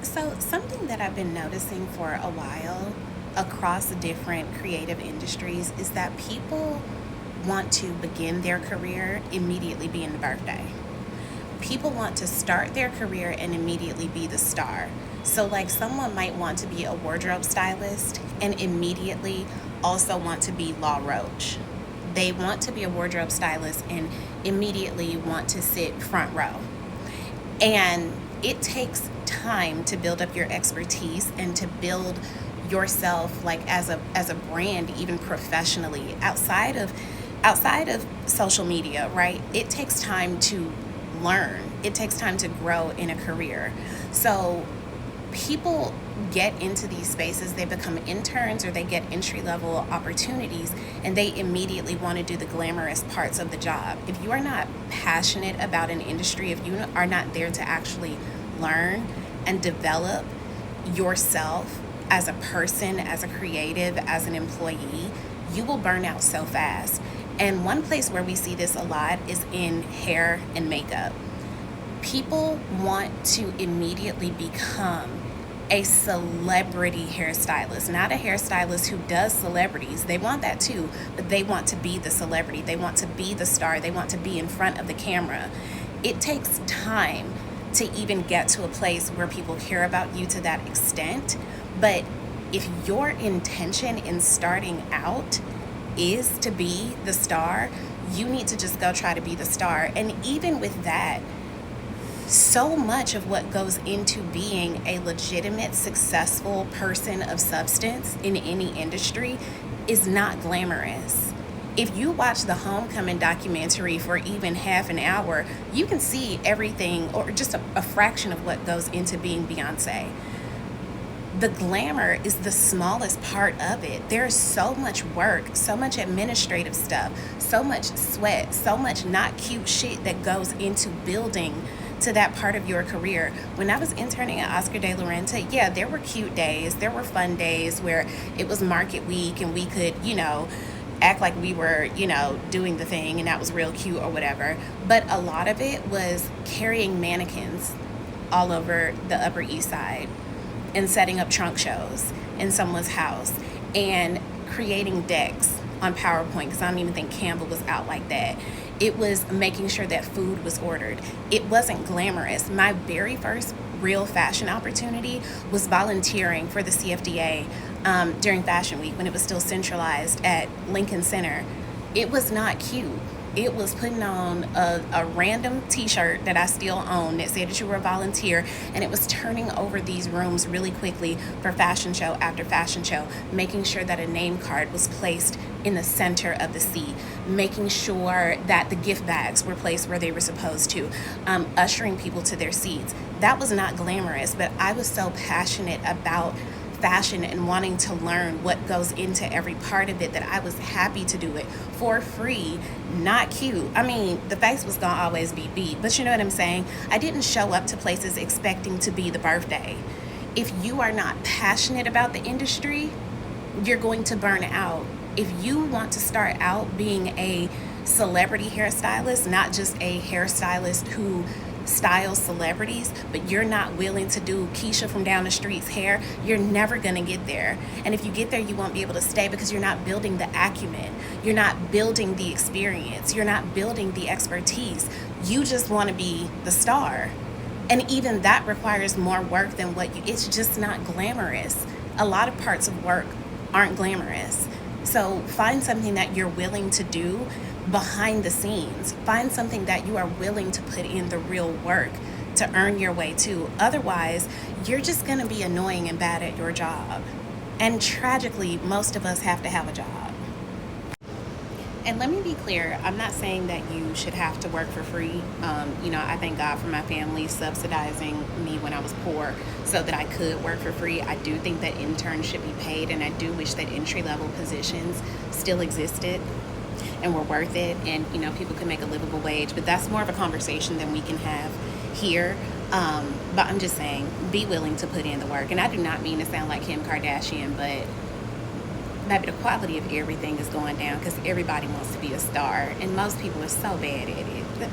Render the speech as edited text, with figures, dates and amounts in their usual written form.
So, something that I've been noticing for a while across different creative industries is that people want to begin their career immediately being the birthday. People want to start their career and immediately be the star. So, like, someone might want to be a wardrobe stylist and immediately also want to be Law Roach. They want to be a wardrobe stylist and immediately want to sit front row. And it takes time to build up your expertise and to build yourself like as a brand, even professionally, outside of social media, right? It takes time to learn. It takes time to grow in a career. So people get into these spaces, they become interns or they get entry level opportunities, and they immediately want to do the glamorous parts of the job. If you are not passionate about an industry, if you are not there to actually learn and develop yourself as a person, as a creative, as an employee, you will burn out so fast. And one place where we see this a lot is in hair and makeup. People want to immediately become a celebrity hairstylist, not a hairstylist who does celebrities. They want that too, but they want to be the celebrity. They want to be the star. They want to be in front of the camera. It takes time to even get to a place where people care about you to that extent. But if your intention in starting out is to be the star, you need to just go try to be the star. And even with that, so much of what goes into being a legitimate, successful person of substance in any industry is not glamorous. If you watch the Homecoming documentary for even half an hour, you can see everything or just a fraction of what goes into being Beyonce. The glamour is the smallest part of it. There's so much work, so much administrative stuff, so much sweat, so much not cute shit that goes into building to that part of your career. When I was interning at Oscar de la Renta, yeah, there were cute days, there were fun days where it was market week and we could, act like we were, doing the thing and that was real cute or whatever. But a lot of it was carrying mannequins all over the Upper East Side and setting up trunk shows in someone's house and creating decks on PowerPoint, because I don't even think Canva was out like that. It was making sure that food was ordered. It wasn't glamorous. My very first real fashion opportunity was volunteering for the CFDA during Fashion Week when it was still centralized at Lincoln Center. It was not cute. It was putting on a random t-shirt that I still own that said that you were a volunteer, and it was turning over these rooms really quickly for fashion show after fashion show, making sure that a name card was placed in the center of the seat, making sure that the gift bags were placed where they were supposed to, ushering people to their seats. That was not glamorous, but I was so passionate about fashion and wanting to learn what goes into every part of it that I was happy to do it for free, not cute. I mean, the face was gonna always be beat, but you know what I'm saying? I didn't show up to places expecting to be the birthday. If you are not passionate about the industry, you're going to burn out. If you want to start out being a celebrity hairstylist, not just a hairstylist who styles celebrities, but you're not willing to do Keisha from down the street's hair, you're never gonna get there. And if you get there, you won't be able to stay because you're not building the acumen, you're not building the experience, you're not building the expertise. You just want to be the star. And even that requires more work than it's just not glamorous. A lot of parts of work aren't glamorous. So find something that you're willing to do behind the scenes. Find something that you are willing to put in the real work to earn your way to. Otherwise, you're just going to be annoying and bad at your job. And tragically, most of us have to have a job. And let me be clear, I'm not saying that you should have to work for free. I thank God for my family subsidizing me when I was poor so that I could work for free. I do think that interns should be paid, and I do wish that entry-level positions still existed and were worth it, and people could make a livable wage. But that's more of a conversation than we can have here. But I'm just saying, be willing to put in the work. And I do not mean to sound like Kim Kardashian, but maybe the quality of everything is going down because everybody wants to be a star, and most people are so bad at it.